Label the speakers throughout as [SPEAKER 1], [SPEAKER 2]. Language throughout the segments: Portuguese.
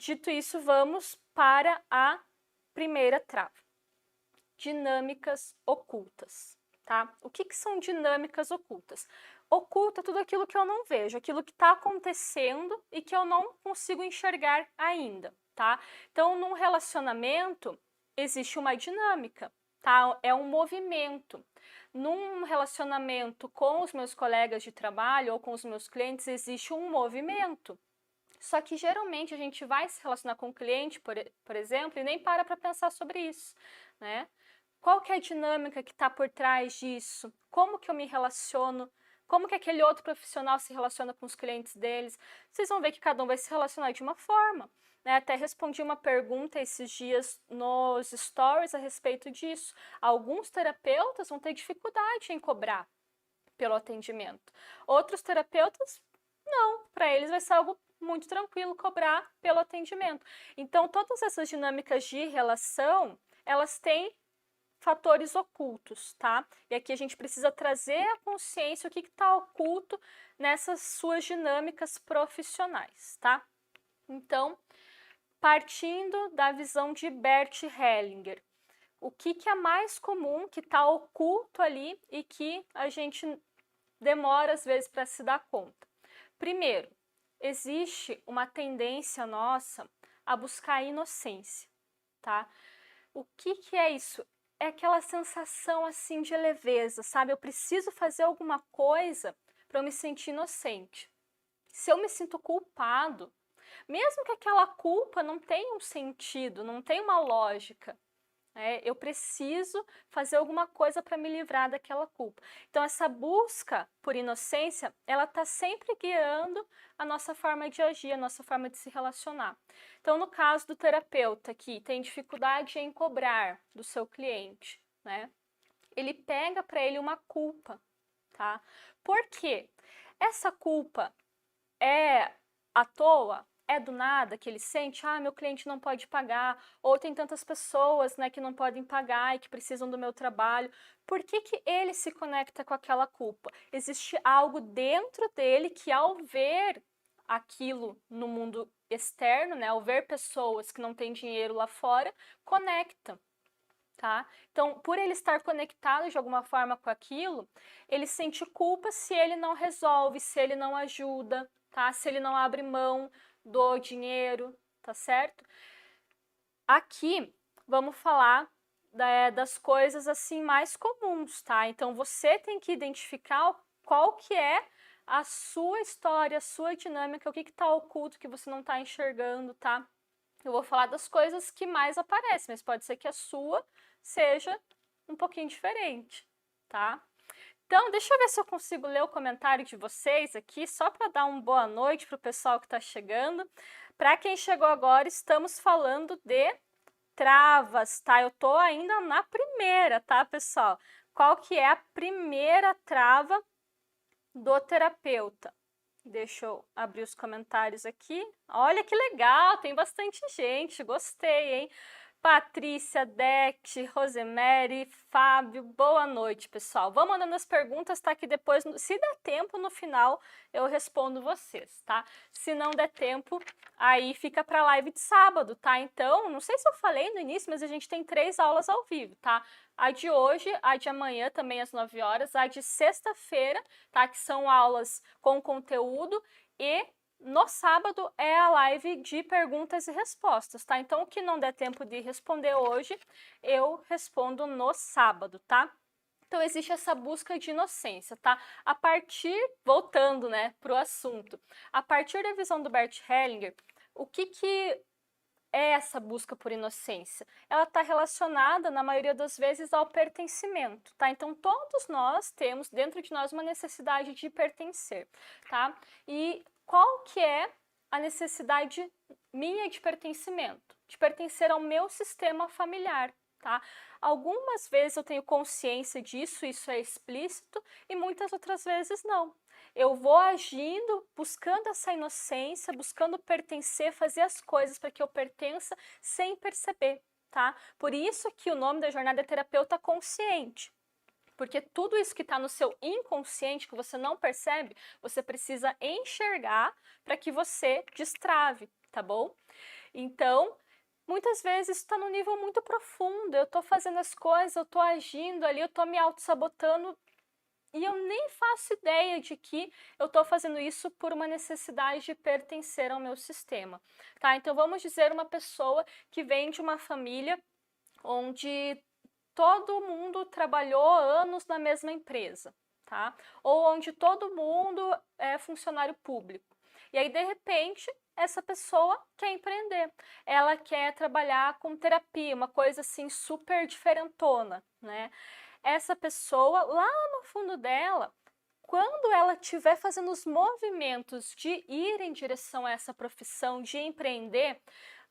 [SPEAKER 1] dito isso, vamos para a primeira trava. Dinâmicas ocultas, tá? O que são dinâmicas ocultas? Oculta tudo aquilo que eu não vejo, aquilo que está acontecendo e que eu não consigo enxergar ainda, tá? Então, num relacionamento, existe uma dinâmica, tá? É um movimento. Num relacionamento com os meus colegas de trabalho ou com os meus clientes, existe um movimento. Só que geralmente a gente vai se relacionar com o cliente, por exemplo, e nem para pensar sobre isso, né? Qual que é a dinâmica que está por trás disso? Como que eu me relaciono? Como que aquele outro profissional se relaciona com os clientes deles? Vocês vão ver que cada um vai se relacionar de uma forma, né? Até respondi uma pergunta esses dias nos stories a respeito disso. Alguns terapeutas vão ter dificuldade em cobrar pelo atendimento. Outros terapeutas, não. Para eles vai ser algo muito tranquilo cobrar pelo atendimento. Então, todas essas dinâmicas de relação, elas têm fatores ocultos, tá? E aqui a gente precisa trazer à consciência o que está oculto nessas suas dinâmicas profissionais, tá? Então, partindo da visão de Bert Hellinger, o que é mais comum, que está oculto ali e que a gente demora às vezes para se dar conta? Primeiro, existe uma tendência nossa a buscar a inocência, tá? O que é isso? É aquela sensação assim de leveza, sabe? Eu preciso fazer alguma coisa para eu me sentir inocente. Se eu me sinto culpado, mesmo que aquela culpa não tenha um sentido, não tenha uma lógica, eu preciso fazer alguma coisa para me livrar daquela culpa. Então, essa busca por inocência, ela está sempre guiando a nossa forma de agir, a nossa forma de se relacionar. Então, no caso do terapeuta que tem dificuldade em cobrar do seu cliente, né? Ele pega para ele uma culpa, tá? Por quê? Essa culpa é à toa? É do nada que ele sente, meu cliente não pode pagar, ou tem tantas pessoas, né, que não podem pagar e que precisam do meu trabalho. Por que ele se conecta com aquela culpa? Existe algo dentro dele que, ao ver aquilo no mundo externo, né, ao ver pessoas que não têm dinheiro lá fora, conecta. Tá? Então, por ele estar conectado de alguma forma com aquilo, ele sente culpa se ele não resolve, se ele não ajuda, tá? Se ele não abre mão do dinheiro, tá certo? Aqui, vamos falar das coisas assim mais comuns, tá? Então, você tem que identificar qual que é a sua história, a sua dinâmica, o que está oculto que você não está enxergando, tá? Eu vou falar das coisas que mais aparecem, mas pode ser que a sua seja um pouquinho diferente, tá? Então, deixa eu ver se eu consigo ler o comentário de vocês aqui, só para dar uma boa noite para o pessoal que está chegando. Para quem chegou agora, estamos falando de travas, tá? Eu tô ainda na primeira, tá, pessoal? Qual que é a primeira trava do terapeuta? Deixa eu abrir os comentários aqui. Olha que legal, tem bastante gente, gostei, hein? Patrícia, Deck, Rosemary, Fábio, boa noite, pessoal. Vão mandando as perguntas, tá? Que depois, se der tempo, no final eu respondo vocês, tá? Se não der tempo, aí fica pra live de sábado, tá? Então, não sei se eu falei no início, mas a gente tem 3 aulas ao vivo, tá? A de hoje, a de amanhã também às 9 horas, a de sexta-feira, tá? Que são aulas com conteúdo e no sábado é a live de perguntas e respostas, tá? Então, o que não der tempo de responder hoje, eu respondo no sábado, tá? Então, existe essa busca de inocência, tá? A partir, voltando, né, pro assunto, a partir da visão do Bert Hellinger, o que é essa busca por inocência? Ela está relacionada, na maioria das vezes, ao pertencimento, tá? Então, todos nós temos dentro de nós uma necessidade de pertencer, tá? E qual que é a necessidade minha de pertencimento? De pertencer ao meu sistema familiar, tá? Algumas vezes eu tenho consciência disso, isso é explícito, e muitas outras vezes não. Eu vou agindo, buscando essa inocência, buscando pertencer, fazer as coisas para que eu pertença sem perceber, tá? Por isso que o nome da jornada é terapeuta consciente. Porque tudo isso que está no seu inconsciente, que você não percebe, você precisa enxergar para que você destrave, tá bom? Então, muitas vezes está num nível muito profundo, eu estou fazendo as coisas, eu estou agindo ali, eu estou me auto-sabotando e eu nem faço ideia de que eu estou fazendo isso por uma necessidade de pertencer ao meu sistema, tá? Então vamos dizer uma pessoa que vem de uma família onde todo mundo trabalhou anos na mesma empresa, tá? Ou onde todo mundo é funcionário público. E aí, de repente, essa pessoa quer empreender. Ela quer trabalhar com terapia, uma coisa assim super diferentona, né? Essa pessoa, lá no fundo dela, quando ela estiver fazendo os movimentos de ir em direção a essa profissão, de empreender,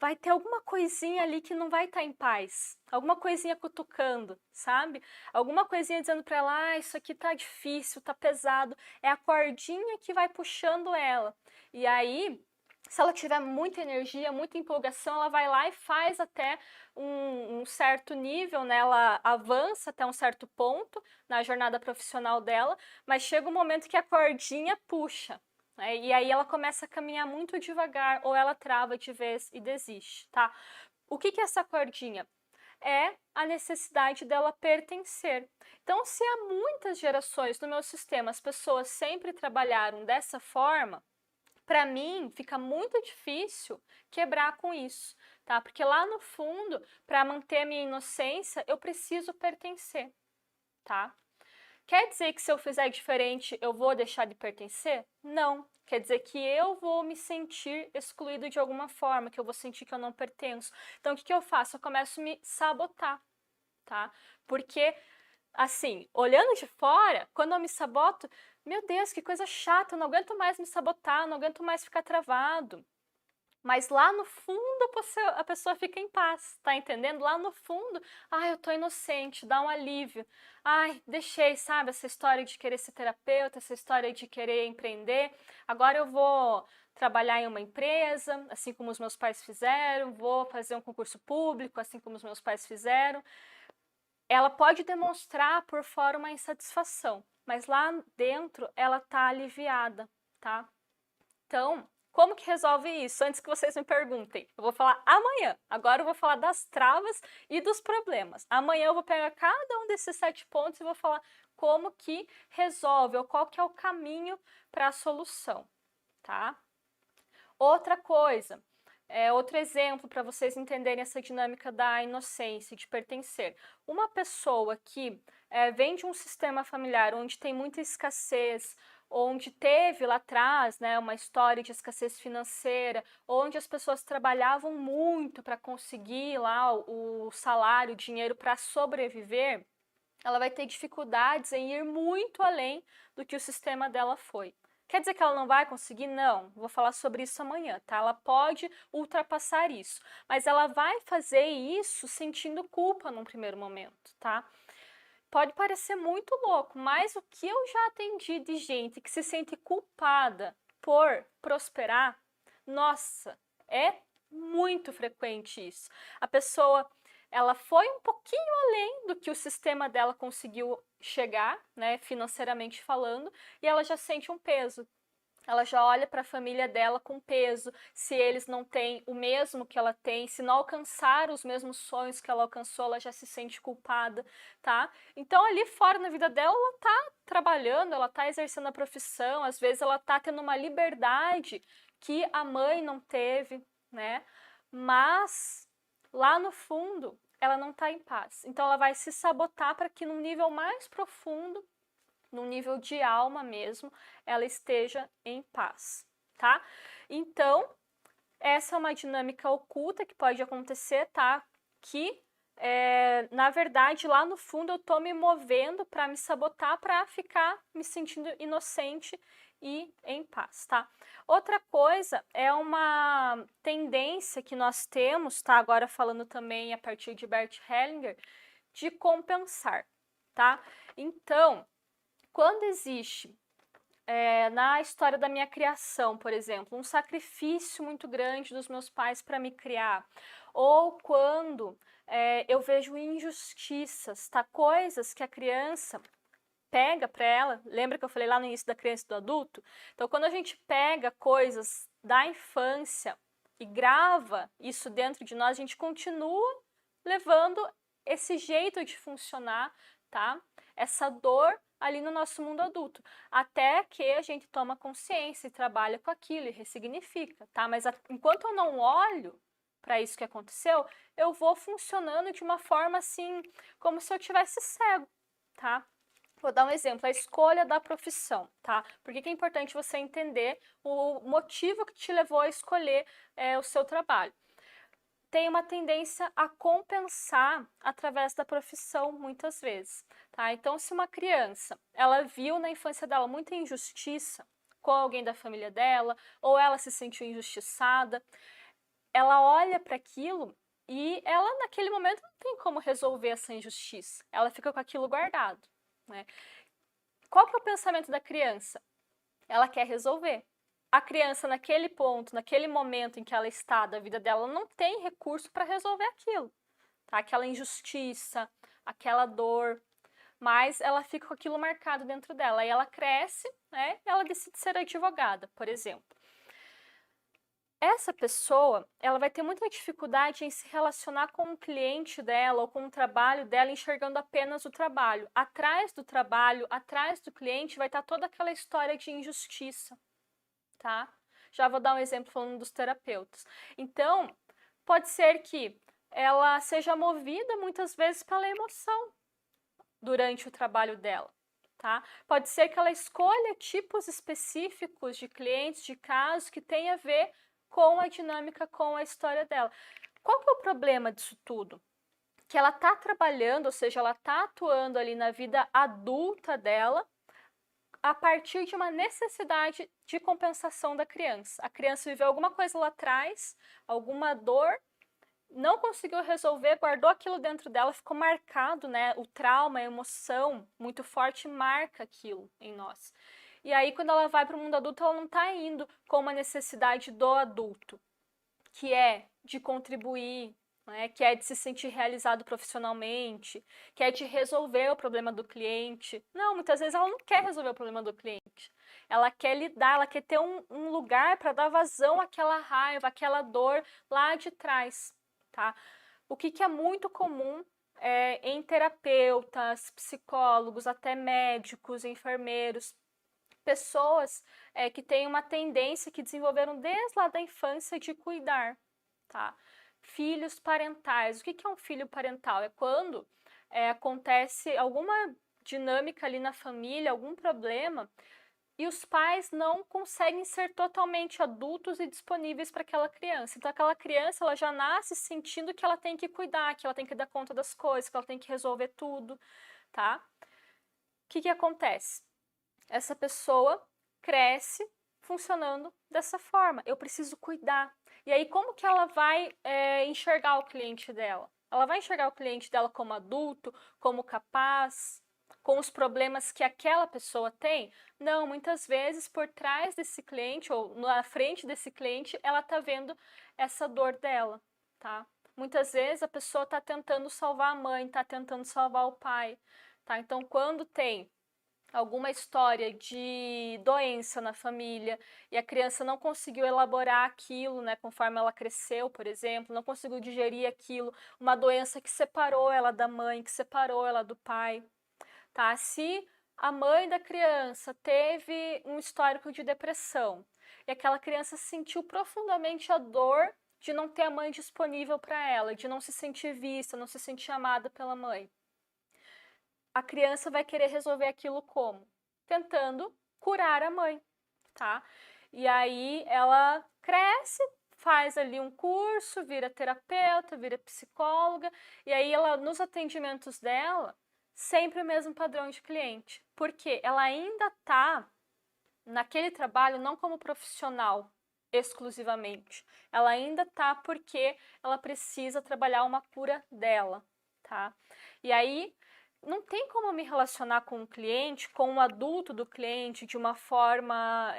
[SPEAKER 1] vai ter alguma coisinha ali que não vai estar em paz, alguma coisinha cutucando, sabe? Alguma coisinha dizendo para ela, ah, isso aqui tá difícil, tá pesado, é a cordinha que vai puxando ela. E aí, se ela tiver muita energia, muita empolgação, ela vai lá e faz até um certo nível, né? Ela avança até um certo ponto na jornada profissional dela, mas chega um momento que a cordinha puxa, né? E aí ela começa a caminhar muito devagar, ou ela trava de vez e desiste, tá? O que é essa cordinha? É a necessidade dela pertencer. Então, se há muitas gerações no meu sistema as pessoas sempre trabalharam dessa forma, para mim fica muito difícil quebrar com isso, tá? Porque lá no fundo, para manter a minha inocência, eu preciso pertencer, tá? Quer dizer que se eu fizer diferente, eu vou deixar de pertencer? Não. Quer dizer que eu vou me sentir excluído de alguma forma, que eu vou sentir que eu não pertenço. Então, o que eu faço? Eu começo a me sabotar, tá? Porque, assim, olhando de fora, quando eu me saboto, meu Deus, que coisa chata, eu não aguento mais me sabotar, eu não aguento mais ficar travado. Mas lá no fundo a pessoa fica em paz, tá entendendo? Lá no fundo, ai, eu tô inocente, dá um alívio. Ai, deixei, sabe, essa história de querer ser terapeuta, essa história de querer empreender. Agora eu vou trabalhar em uma empresa, assim como os meus pais fizeram, vou fazer um concurso público, assim como os meus pais fizeram. Ela pode demonstrar por fora uma insatisfação, mas lá dentro ela tá aliviada, tá? Então, como que resolve isso? Antes que vocês me perguntem, eu vou falar amanhã. Agora eu vou falar das travas e dos problemas. Amanhã eu vou pegar cada um desses 7 pontos e vou falar como que resolve, ou qual que é o caminho para a solução, tá? Outra coisa, outro exemplo para vocês entenderem essa dinâmica da inocência, de pertencer. Uma pessoa que vem de um sistema familiar onde tem muita escassez, onde teve lá atrás, né, uma história de escassez financeira, onde as pessoas trabalhavam muito para conseguir lá o salário, o dinheiro para sobreviver, ela vai ter dificuldades em ir muito além do que o sistema dela foi. Quer dizer que ela não vai conseguir? Não, vou falar sobre isso amanhã, tá? Ela pode ultrapassar isso, mas ela vai fazer isso sentindo culpa num primeiro momento, tá? Pode parecer muito louco, mas o que eu já atendi de gente que se sente culpada por prosperar, nossa, é muito frequente isso. A pessoa, ela foi um pouquinho além do que o sistema dela conseguiu chegar, né, financeiramente falando, e ela já sente um peso. Ela já olha para a família dela com peso, se eles não têm o mesmo que ela tem, se não alcançaram os mesmos sonhos que ela alcançou, ela já se sente culpada, tá? Então ali fora na vida dela, ela tá trabalhando, ela tá exercendo a profissão, às vezes ela tá tendo uma liberdade que a mãe não teve, né? Mas lá no fundo, ela não tá em paz. Então ela vai se sabotar para que num nível mais profundo, no nível de alma mesmo, ela esteja em paz, tá? Então, essa é uma dinâmica oculta que pode acontecer, tá? Que, na verdade, lá no fundo eu tô me movendo para me sabotar, para ficar me sentindo inocente e em paz, tá? Outra coisa é uma tendência que nós temos, tá? Agora falando também a partir de Bert Hellinger, de compensar, tá? Então, quando existe, na história da minha criação, por exemplo, um sacrifício muito grande dos meus pais para me criar, ou quando eu vejo injustiças, tá? Coisas que a criança pega para ela, lembra que eu falei lá no início da criança e do adulto? Então, quando a gente pega coisas da infância e grava isso dentro de nós, a gente continua levando esse jeito de funcionar, tá? Essa dor ali no nosso mundo adulto, até que a gente toma consciência e trabalha com aquilo e ressignifica, tá? Mas enquanto eu não olho para isso que aconteceu, eu vou funcionando de uma forma assim, como se eu tivesse cego, tá? Vou dar um exemplo, a escolha da profissão, tá? Por que é importante você entender o motivo que te levou a escolher o seu trabalho? Tem uma tendência a compensar através da profissão, muitas vezes, tá? Então, se uma criança, ela viu na infância dela muita injustiça com alguém da família dela, ou ela se sentiu injustiçada, ela olha para aquilo e ela, naquele momento, não tem como resolver essa injustiça. Ela fica com aquilo guardado, né? Qual que é o pensamento da criança? Ela quer resolver. A criança, naquele ponto, naquele momento em que ela está da vida dela, não tem recurso para resolver aquilo, tá? Aquela injustiça, aquela dor, mas ela fica com aquilo marcado dentro dela. Aí ela cresce, né? E ela decide ser advogada, por exemplo. Essa pessoa, ela vai ter muita dificuldade em se relacionar com o cliente dela ou com o trabalho dela, enxergando apenas o trabalho. Atrás do trabalho, atrás do cliente, vai estar toda aquela história de injustiça, tá? Já vou dar um exemplo falando dos terapeutas. Então, pode ser que ela seja movida muitas vezes pela emoção durante o trabalho dela, tá? Pode ser que ela escolha tipos específicos de clientes, de casos que tem a ver com a dinâmica, com a história dela. Qual que é o problema disso tudo? Que ela está trabalhando, ou seja, ela está atuando ali na vida adulta dela a partir de uma necessidade de compensação da criança. A criança viveu alguma coisa lá atrás, alguma dor, não conseguiu resolver, guardou aquilo dentro dela, ficou marcado, né? O trauma, a emoção muito forte marca aquilo em nós. E aí, quando ela vai para o mundo adulto, ela não está indo com uma necessidade do adulto, que é de contribuir, né, que é de se sentir realizado profissionalmente, que é de resolver o problema do cliente. Não, muitas vezes ela não quer resolver o problema do cliente. Ela quer lidar, ela quer ter um lugar para dar vazão àquela raiva, àquela dor lá de trás, tá? O que é muito comum em terapeutas, psicólogos, até médicos, enfermeiros, pessoas que têm uma tendência que desenvolveram desde lá da infância de cuidar, tá? Filhos parentais. O que é um filho parental? É quando acontece alguma dinâmica ali na família, algum problema, e os pais não conseguem ser totalmente adultos e disponíveis para aquela criança. Então, aquela criança ela já nasce sentindo que ela tem que cuidar, que ela tem que dar conta das coisas, que ela tem que resolver tudo, tá? O que acontece? Essa pessoa cresce funcionando dessa forma. Eu preciso cuidar. E aí, como que ela vai enxergar o cliente dela? Ela vai enxergar o cliente dela como adulto, como capaz, com os problemas que aquela pessoa tem? Não, muitas vezes por trás desse cliente ou na frente desse cliente, ela tá vendo essa dor dela, tá? Muitas vezes a pessoa tá tentando salvar a mãe, tá tentando salvar o pai, tá? Então, quando tem alguma história de doença na família e a criança não conseguiu elaborar aquilo, né, conforme ela cresceu, por exemplo, não conseguiu digerir aquilo, uma doença que separou ela da mãe, que separou ela do pai, tá? Se a mãe da criança teve um histórico de depressão e aquela criança sentiu profundamente a dor de não ter a mãe disponível para ela, de não se sentir vista, não se sentir amada pela mãe, a criança vai querer resolver aquilo como? Tentando curar a mãe, tá? E aí ela cresce, faz ali um curso, vira terapeuta, vira psicóloga, e aí ela, nos atendimentos dela, sempre o mesmo padrão de cliente. Porque ela ainda tá naquele trabalho não como profissional exclusivamente. Ela ainda tá porque ela precisa trabalhar uma cura dela, tá? E aí não tem como me relacionar com o cliente, com o adulto do cliente de uma forma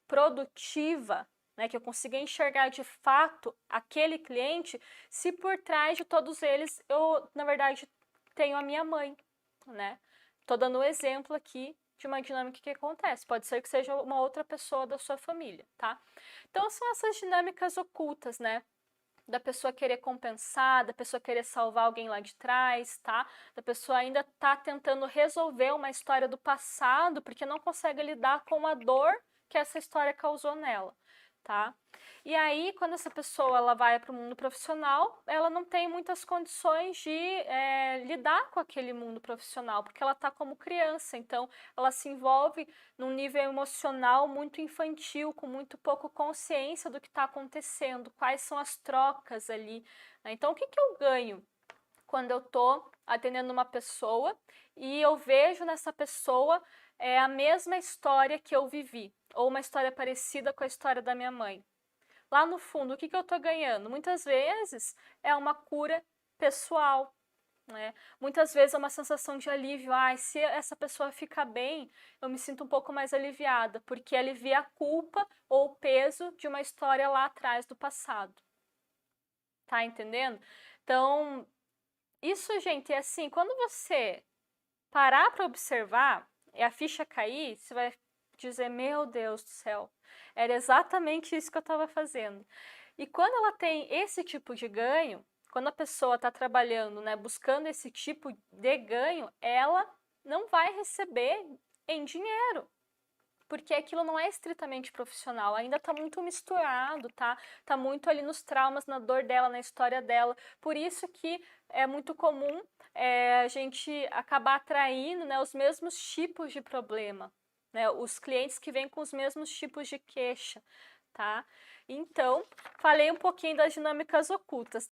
[SPEAKER 1] produtiva, né, que eu consiga enxergar de fato aquele cliente, se por trás de todos eles eu, na verdade, tenho a minha mãe, né? Tô dando um exemplo aqui de uma dinâmica que acontece. Pode ser que seja uma outra pessoa da sua família, tá? Então, são essas dinâmicas ocultas, né? Da pessoa querer compensar, da pessoa querer salvar alguém lá de trás, tá? Da pessoa ainda tá tentando resolver uma história do passado, porque não consegue lidar com a dor que essa história causou nela, tá? E aí, quando essa pessoa ela vai para o mundo profissional, ela não tem muitas condições de lidar com aquele mundo profissional, porque ela está como criança, então ela se envolve num nível emocional muito infantil, com muito pouco consciência do que está acontecendo, quais são as trocas ali, né? Então, o que eu ganho quando eu estou atendendo uma pessoa e eu vejo nessa pessoa a mesma história que eu vivi, ou uma história parecida com a história da minha mãe? Lá no fundo, o que eu estou ganhando? Muitas vezes é uma cura pessoal, né? Muitas vezes é uma sensação de alívio. Se essa pessoa fica bem, eu me sinto um pouco mais aliviada, porque alivia a culpa ou o peso de uma história lá atrás do passado. Tá entendendo? Então, isso, gente, é assim, quando você parar para observar e a ficha cair, você vai dizer, meu Deus do céu, era exatamente isso que eu estava fazendo. E quando ela tem esse tipo de ganho, quando a pessoa está trabalhando, né, buscando esse tipo de ganho, ela não vai receber em dinheiro, porque aquilo não é estritamente profissional, ainda está muito misturado, tá? Tá muito ali nos traumas, na dor dela, na história dela. Por isso que é muito comum a gente acabar atraindo, né, os mesmos tipos de problema, né? Os clientes que vêm com os mesmos tipos de queixa, tá? Então, falei um pouquinho das dinâmicas ocultas.